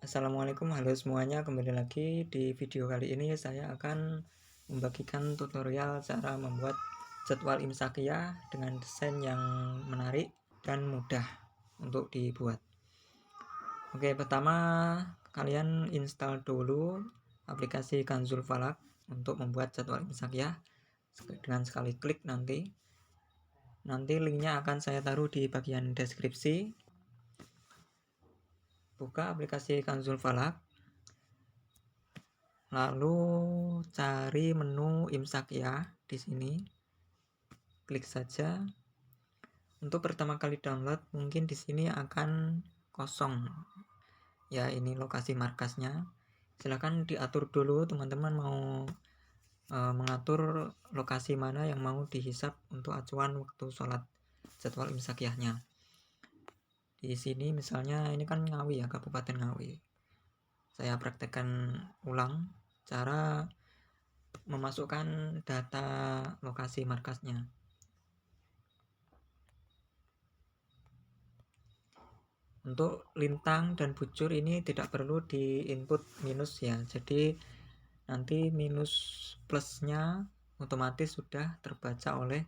Assalamualaikum, halo semuanya, kembali lagi di video kali ini saya akan membagikan tutorial cara membuat jadwal imsakiyah dengan desain yang menarik dan mudah untuk dibuat. Oke, pertama kalian install dulu aplikasi Kanzul Falak untuk membuat jadwal imsakiyah dengan sekali klik nanti linknya akan saya taruh di bagian deskripsi. Buka aplikasi Kanzul Falak, lalu cari menu imsakiyah di sini, klik saja. Untuk pertama kali download mungkin di sini akan kosong ya, ini lokasi markasnya. Silahkan diatur dulu teman-teman mau mengatur lokasi mana yang mau dihisap untuk acuan waktu sholat jadwal imsakiyahnya. Di sini misalnya ini kan Ngawi ya, Kabupaten Ngawi. Saya praktekkan ulang cara memasukkan data lokasi markasnya. Untuk lintang dan bujur ini tidak perlu di input minus ya, jadi nanti minus plusnya otomatis sudah terbaca oleh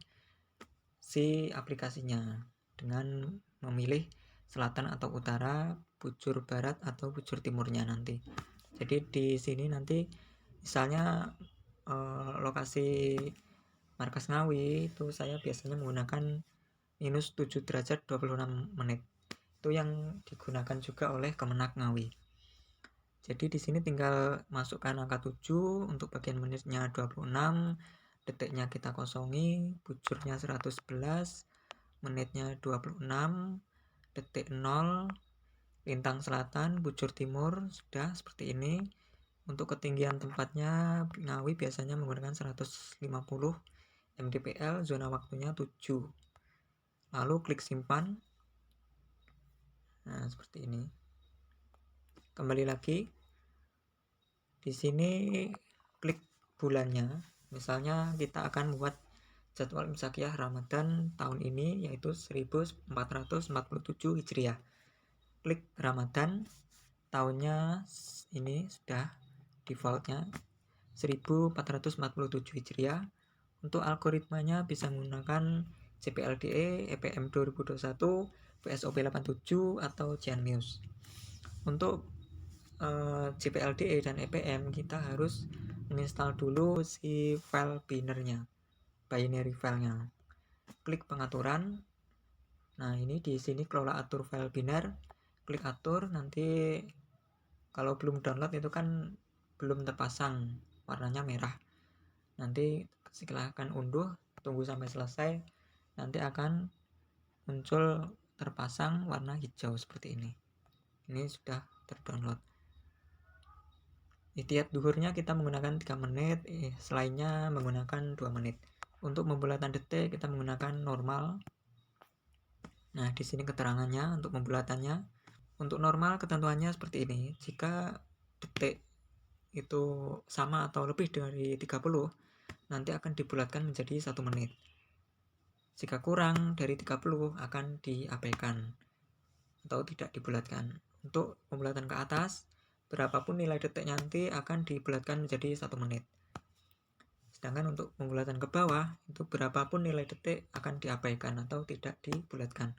si aplikasinya dengan memilih selatan atau utara, bujur barat atau bujur timurnya nanti. Jadi di sini nanti misalnya lokasi markas Ngawi itu saya biasanya menggunakan minus 7 derajat 26 menit. Itu yang digunakan juga oleh Kemenak Ngawi. Jadi di sini tinggal masukkan angka 7, untuk bagian menitnya 26, detiknya kita kosongi, bujurnya 111, menitnya 26, detik 0, lintang selatan, bujur timur, sudah seperti ini. Untuk ketinggian tempatnya Ngawi biasanya menggunakan 150 mdpl, zona waktunya 7. Lalu klik simpan. Nah, seperti ini. Kembali lagi. Di sini klik bulannya. Misalnya kita akan membuat jadwal imsakiyah Ramadan tahun ini yaitu 1447 Hijriah. Klik Ramadan, tahunnya ini sudah defaultnya 1447 Hijriah. Untuk algoritmanya bisa menggunakan CPLDE, EPM 2021, VSOP 87 atau Genius. Untuk CPLDE dan EPM kita harus menginstal dulu si file binary filenya. Klik pengaturan. Nah, ini di sini kelola atur file binar, klik atur. Nanti kalau belum download itu kan belum terpasang, warnanya merah. Nanti silahkan unduh, tunggu sampai selesai, nanti akan muncul terpasang warna hijau seperti ini. Ini sudah terdownload. Di tiap duhurnya kita menggunakan 3 menit, selainnya menggunakan 2 menit. Untuk pembulatan detik kita menggunakan normal. Nah, di sini keterangannya untuk pembulatannya. Untuk normal ketentuannya seperti ini. Jika detik itu sama atau lebih dari 30, nanti akan dibulatkan menjadi 1 menit. Jika kurang dari 30 akan diabaikan atau tidak dibulatkan. Untuk pembulatan ke atas, berapapun nilai detiknya nanti akan dibulatkan menjadi 1 menit. Sedangkan untuk pembulatan ke bawah, itu berapapun nilai detik akan diabaikan atau tidak dibulatkan.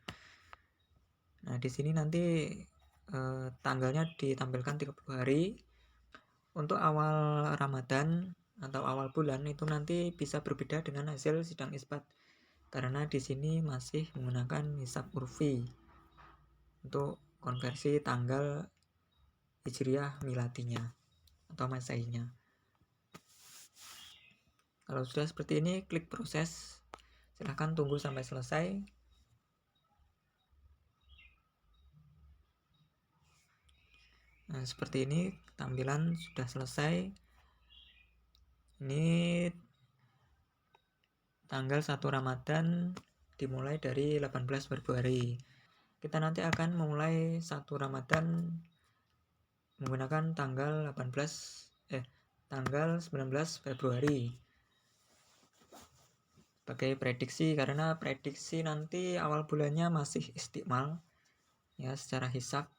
Nah, di sini nanti tanggalnya ditampilkan 30 hari. Untuk awal Ramadan atau awal bulan itu nanti bisa berbeda dengan hasil sidang isbat, karena di sini masih menggunakan hisab urfi untuk konversi tanggal Hijriah miladinya atau Masehinya. Kalau sudah seperti ini, klik proses. Silahkan tunggu sampai selesai. Nah, seperti ini tampilan sudah selesai. Ini tanggal 1 Ramadan dimulai dari 18 Februari. Kita nanti akan memulai 1 Ramadan menggunakan tanggal 19 Februari sebagai prediksi, karena prediksi nanti awal bulannya masih istiqmal ya secara hisab.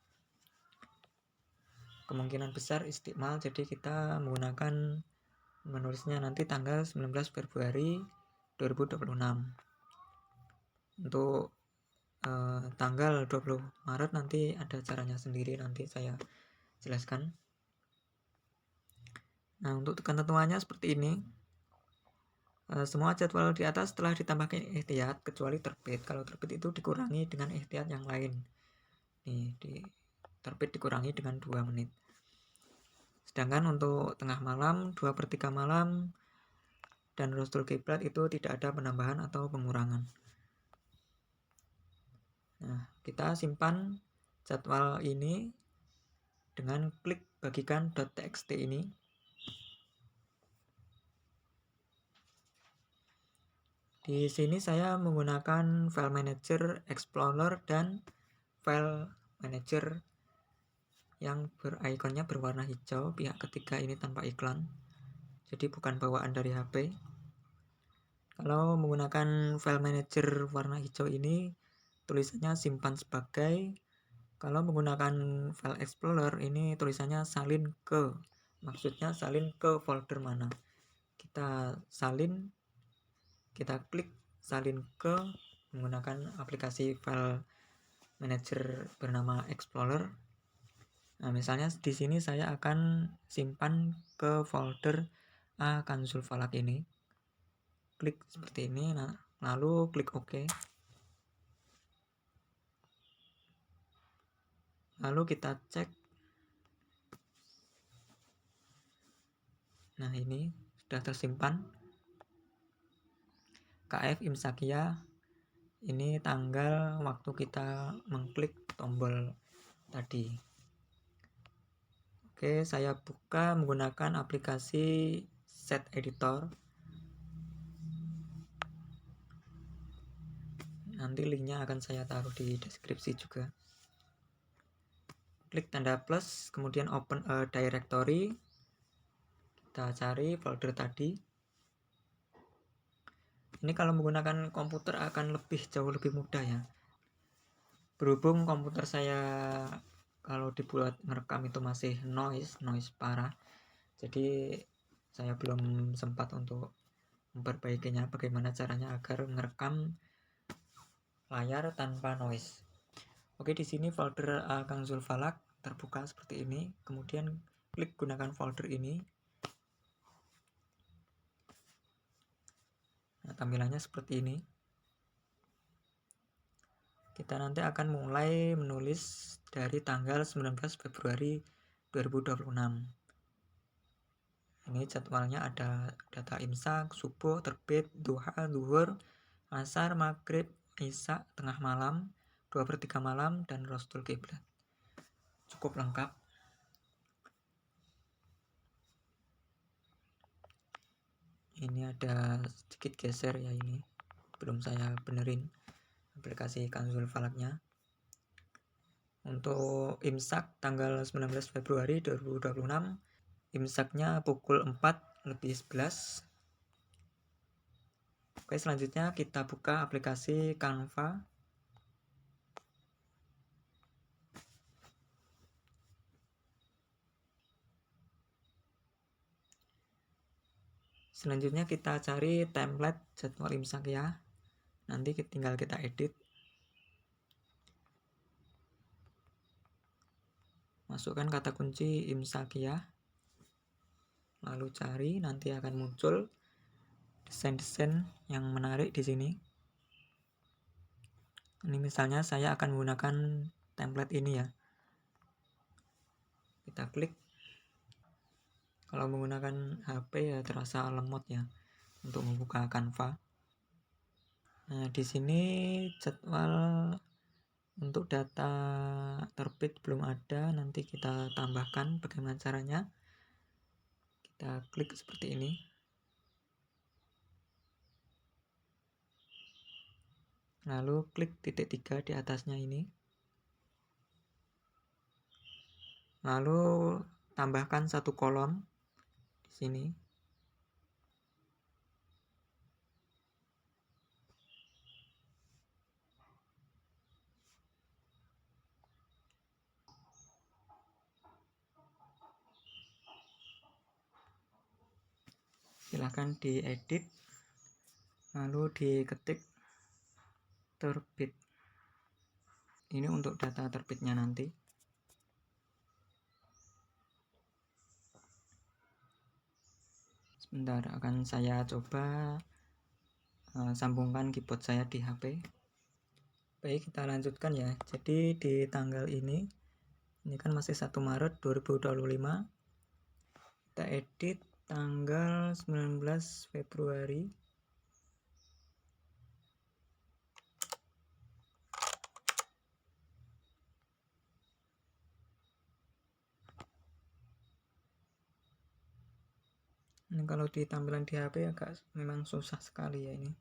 kemungkinan besar istiqmal, jadi kita menggunakan menulisnya nanti tanggal 19 Februari 2026. Untuk tanggal 20 Maret nanti ada caranya sendiri, nanti saya jelaskan. Nah, untuk ketentuannya seperti ini. Semua jadwal di atas telah ditambahkan ihtiyat kecuali terbit. Kalau terbit itu dikurangi dengan ihtiyat yang lain. Nih, terbit dikurangi dengan 2 menit. Sedangkan untuk tengah malam, 2/3 malam, dan Rostul Kiblat itu tidak ada penambahan atau pengurangan. Nah, kita simpan jadwal ini dengan klik bagikan .txt ini. Di sini saya menggunakan file manager, explorer, dan file manager yang berikonnya berwarna hijau, pihak ketiga ini tanpa iklan, jadi bukan bawaan dari HP. Kalau menggunakan file manager warna hijau ini, tulisannya simpan sebagai. Kalau menggunakan file explorer ini tulisannya salin ke, maksudnya salin ke folder mana. Kita salin, kita klik salin ke menggunakan aplikasi file manager bernama explorer. Nah, misalnya di sini saya akan simpan ke folder A Kanzul Falak ini. Klik seperti ini, nah, lalu klik OK. Lalu kita cek. Nah, ini sudah tersimpan. KF Imsakia. Ini tanggal waktu kita mengklik tombol tadi. Oke, saya buka menggunakan aplikasi Set Editor. Nanti linknya akan saya taruh di deskripsi juga. Klik tanda plus, kemudian open a directory. Kita cari folder tadi. Ini kalau menggunakan komputer akan jauh lebih mudah ya. Berhubung komputer saya kalau dibuat ngerekam itu masih noise parah. Jadi saya belum sempat untuk memperbaikinya, bagaimana caranya agar ngerekam layar tanpa noise. Oke, di sini folder Kanzul Falak terbuka seperti ini. Kemudian klik gunakan folder ini. Nah, tampilannya seperti ini. Kita nanti akan mulai menulis dari tanggal 19 Februari 2026. Ini jadwalnya ada data imsak, subuh, terbit, duha, zuhur, asar, maghrib, isya, tengah malam, 2/3 malam, dan Rostul Kiblat. Cukup lengkap. Ini ada sedikit geser ya, ini belum saya benerin aplikasi Kanzul Falaknya. Untuk imsak tanggal 19 Februari 2026, imsaknya pukul 4:11. Oke, selanjutnya kita buka aplikasi Canva. Selanjutnya kita cari template jadwal imsak ya. Nanti tinggal kita edit. Masukkan kata kunci imsakia. Lalu cari, nanti akan muncul desain-desain yang menarik di sini. Ini misalnya saya akan menggunakan template ini ya. Kita klik. Kalau menggunakan HP ya terasa lemot ya untuk membuka Canva. Nah, di sini jadwal untuk data terbit belum ada, nanti kita tambahkan. Bagaimana caranya? Kita klik seperti ini. Lalu klik titik 3 di atasnya ini. Lalu tambahkan 1 kolom di sini. silahkan diedit lalu diketik terbit. Ini untuk data terbitnya nanti. Sebentar, akan saya coba sambungkan keyboard saya di HP. Baik, kita lanjutkan ya. Jadi di tanggal ini kan masih 1 Maret 2025. Kita edit tanggal 19 Februari. Ini kalau di tampilan di HP agak memang susah sekali ya ini.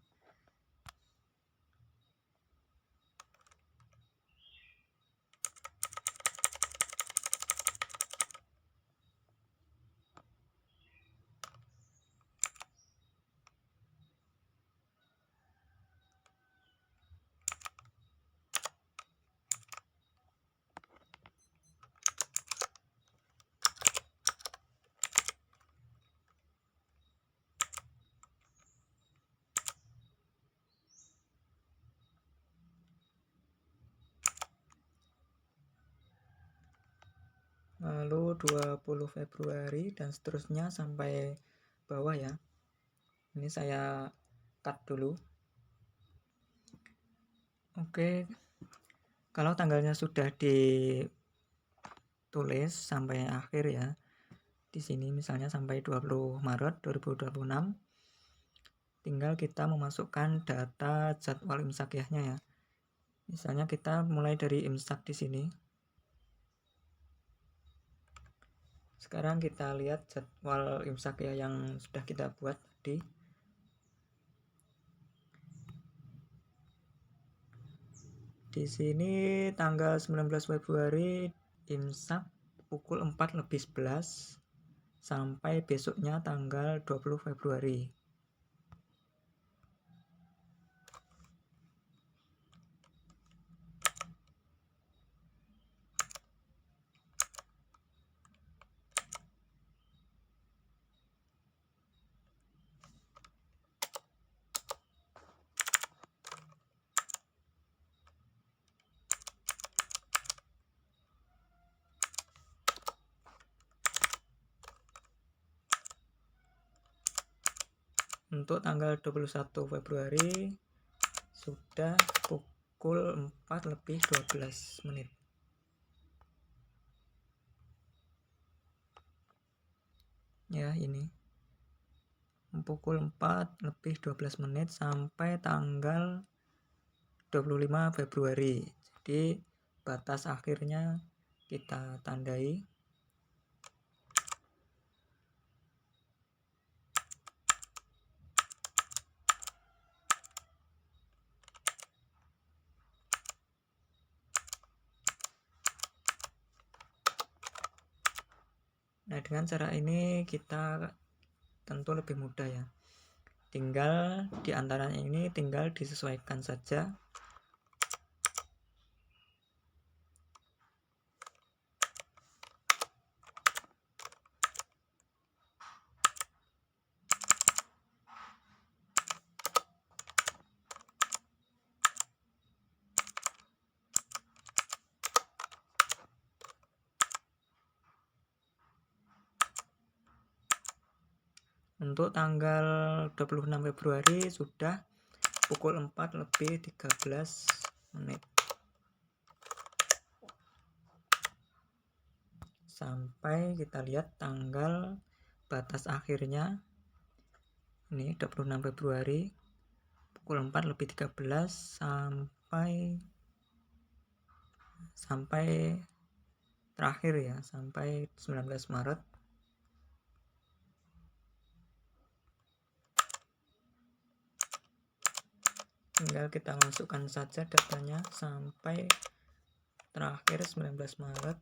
Lalu 20 Februari dan seterusnya sampai bawah ya. Ini saya cut dulu. Oke. Kalau tanggalnya sudah ditulis sampai akhir ya. Di sini misalnya sampai 20 Maret 2026. Tinggal kita memasukkan data jadwal imsakiahnya ya. Misalnya kita mulai dari imsak di sini. Sekarang kita lihat jadwal imsak ya yang sudah kita buat tadi. Di sini tanggal 19 Februari imsak pukul 4:11 sampai besoknya tanggal 20 Februari. Untuk tanggal 21 Februari sudah pukul 4:12. Ya, ini pukul 4:12 sampai tanggal 25 Februari. Jadi batas akhirnya kita tandai. Nah, dengan cara ini kita tentu lebih mudah ya. Tinggal di antaranya ini tinggal disesuaikan saja. Untuk tanggal 26 Februari sudah pukul 4:13. Sampai kita lihat tanggal batas akhirnya. Ini 26 Februari pukul 4:13 sampai terakhir ya, sampai 19 Maret. Tinggal kita masukkan saja datanya sampai terakhir 19 Maret.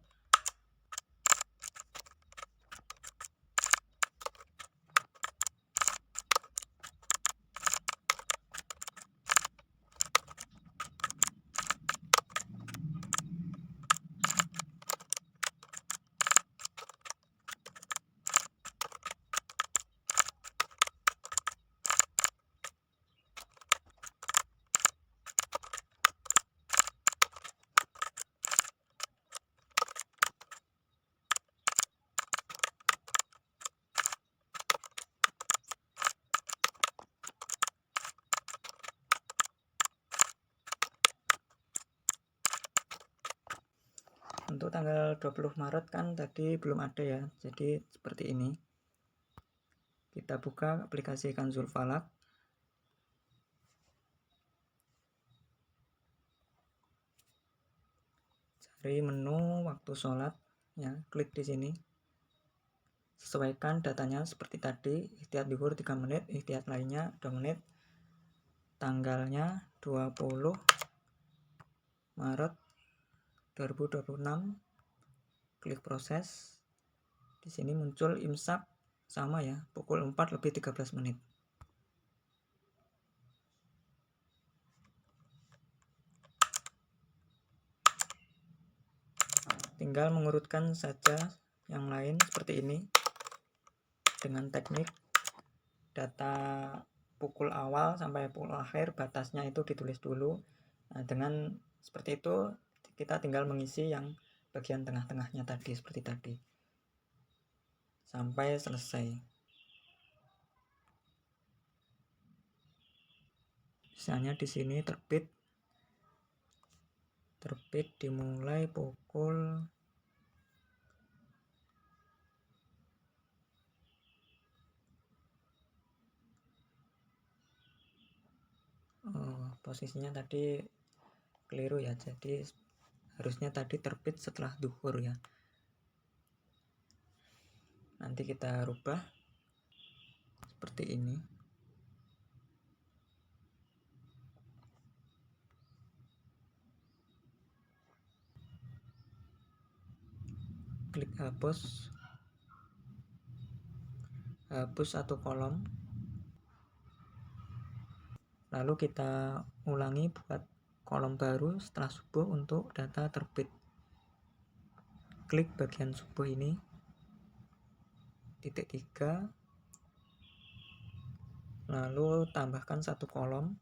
tanggal 20 Maret kan tadi belum ada ya, jadi seperti ini. Kita buka aplikasi Kanzul Falak. Cari menu waktu sholat ya, klik di sini. Sesuaikan datanya seperti tadi, ihtiyat zuhur 3 menit, ihtiyat lainnya 2 menit. Tanggalnya 20 Maret 2026. Klik proses. Di sini muncul imsak sama ya, pukul 4 lebih 13 menit. Tinggal mengurutkan saja yang lain seperti ini. Dengan teknik data pukul awal sampai pukul akhir batasnya itu ditulis dulu. Nah, dengan seperti itu kita tinggal mengisi yang bagian tengah-tengahnya tadi seperti tadi sampai selesai. Misalnya di sini terbit dimulai pukul 'oh, posisinya tadi keliru ya, jadi harusnya tadi terbit setelah zuhur ya. Nanti kita rubah seperti ini. Klik hapus satu kolom. Lalu kita ulangi buat kolom baru setelah subuh untuk data terbit. Klik bagian subuh ini, titik 3, lalu tambahkan satu kolom.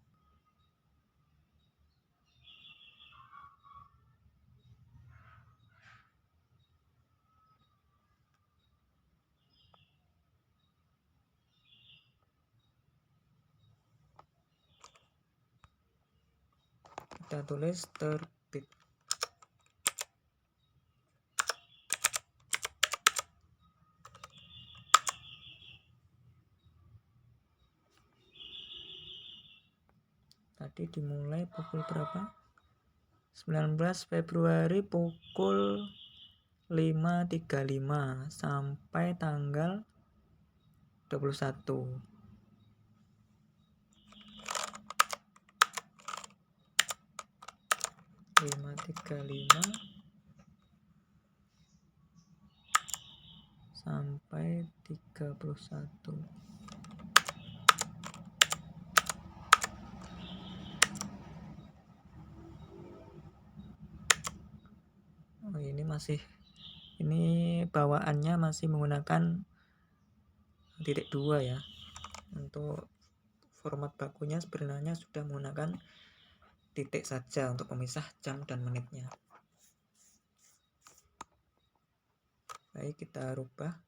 Kita tulis terbit. Tadi dimulai pukul berapa? 19 Februari pukul 5.35 sampai tanggal 21. Sampai 31. Oh, ini bawaannya masih menggunakan titik 2 ya. Untuk format bakunya sebenarnya sudah menggunakan titik saja untuk pemisah jam dan menitnya. Baik, kita rubah.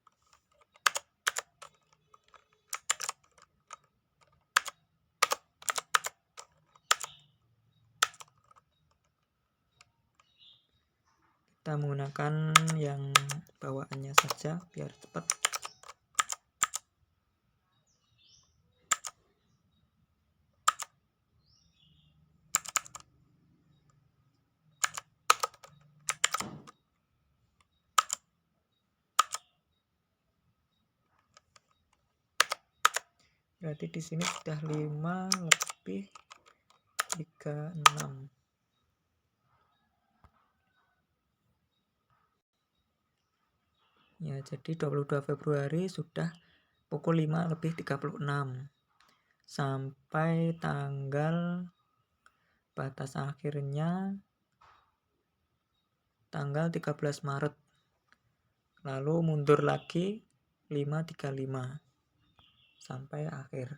Kita menggunakan yang bawaannya saja biar cepat. Berarti di sini sudah 5 lebih 36. Ya, jadi 22 Februari sudah pukul 5 lebih 36. Sampai tanggal batas akhirnya tanggal 13 Maret. Lalu mundur lagi 5.35 sampai akhir.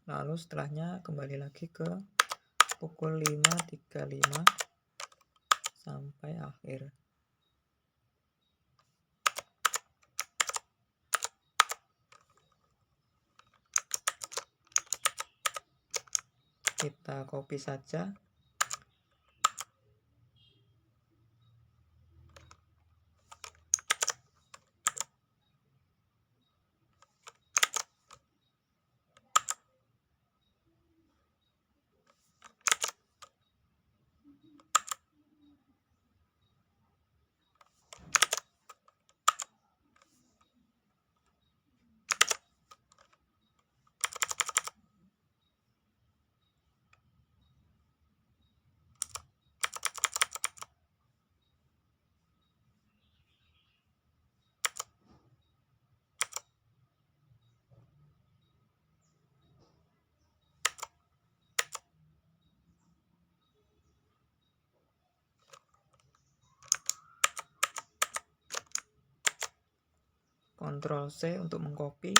Lalu setelahnya kembali lagi ke pukul 5.35 sampai akhir. kita copy saja. Ctrl C untuk mengcopy,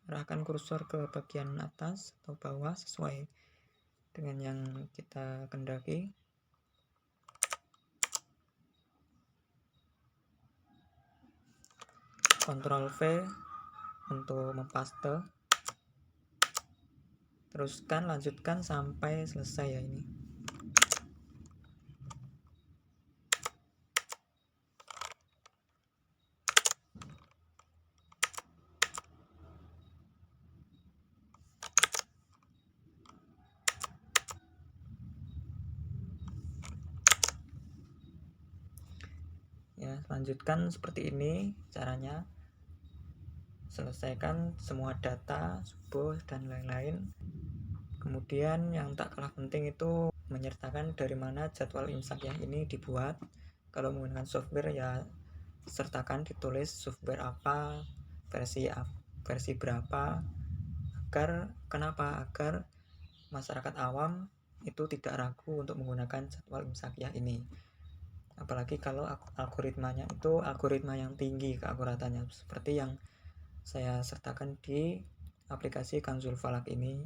arahkan kursor ke bagian atas atau bawah sesuai dengan yang kita kendaki. Ctrl V untuk mempaste. Teruskan, lanjutkan sampai selesai ya ini. Ya, lanjutkan seperti ini caranya. Selesaikan semua data, subuh dan lain-lain. Kemudian yang tak kalah penting itu menyertakan dari mana jadwal imsak yang ini dibuat. Kalau menggunakan software ya sertakan, ditulis software apa, versi berapa. Kenapa? Agar masyarakat awam itu tidak ragu untuk menggunakan jadwal imsakiah ini. Apalagi kalau algoritmanya itu algoritma yang tinggi keakuratannya, seperti yang saya sertakan di aplikasi Kanzul Falak ini.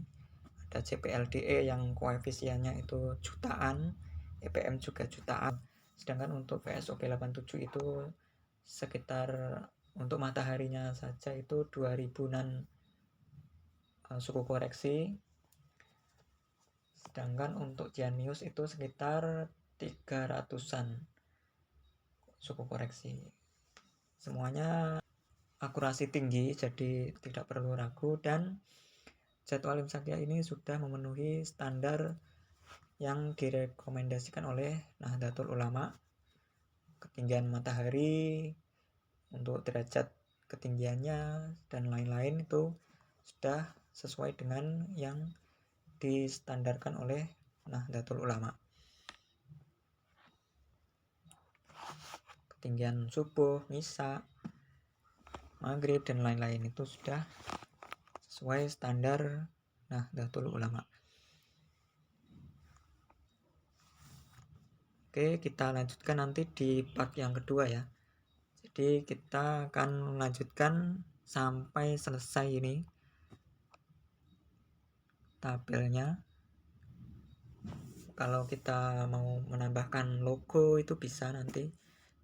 Ada CPLDE yang koefisiennya itu jutaan, EPM juga jutaan. Sedangkan untuk VSOP 87 itu sekitar untuk mataharinya saja itu 2000-an suku koreksi. Sedangkan untuk Janius itu sekitar 300-an suku koreksi. Semuanya akurasi tinggi, jadi tidak perlu ragu, dan jadwal imsakiah ini sudah memenuhi standar yang direkomendasikan oleh Nahdlatul Ulama. Ketinggian matahari, untuk derajat ketinggiannya dan lain-lain itu sudah sesuai dengan yang distandarkan oleh Nahdlatul Ulama. Ketinggian subuh, misa, maghrib dan lain-lain itu sudah sesuai standar Nahdlatul Ulama. Oke, kita lanjutkan nanti di part yang kedua ya. Jadi kita akan melanjutkan sampai selesai ini tabelnya. Kalau kita mau menambahkan logo itu bisa, nanti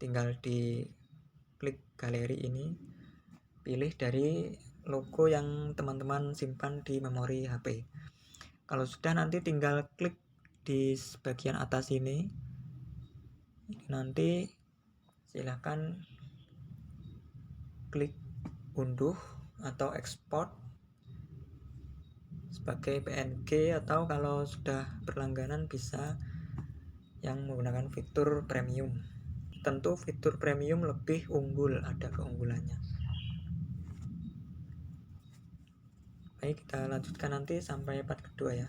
tinggal di klik galeri ini, pilih dari logo yang teman-teman simpan di memori HP. Kalau sudah, nanti tinggal klik di bagian atas ini. Nanti silahkan klik unduh atau ekspor sebagai PNG, atau kalau sudah berlangganan bisa yang menggunakan fitur premium. Tentu fitur premium lebih unggul, ada keunggulannya. Baik, kita lanjutkan nanti sampai part kedua ya.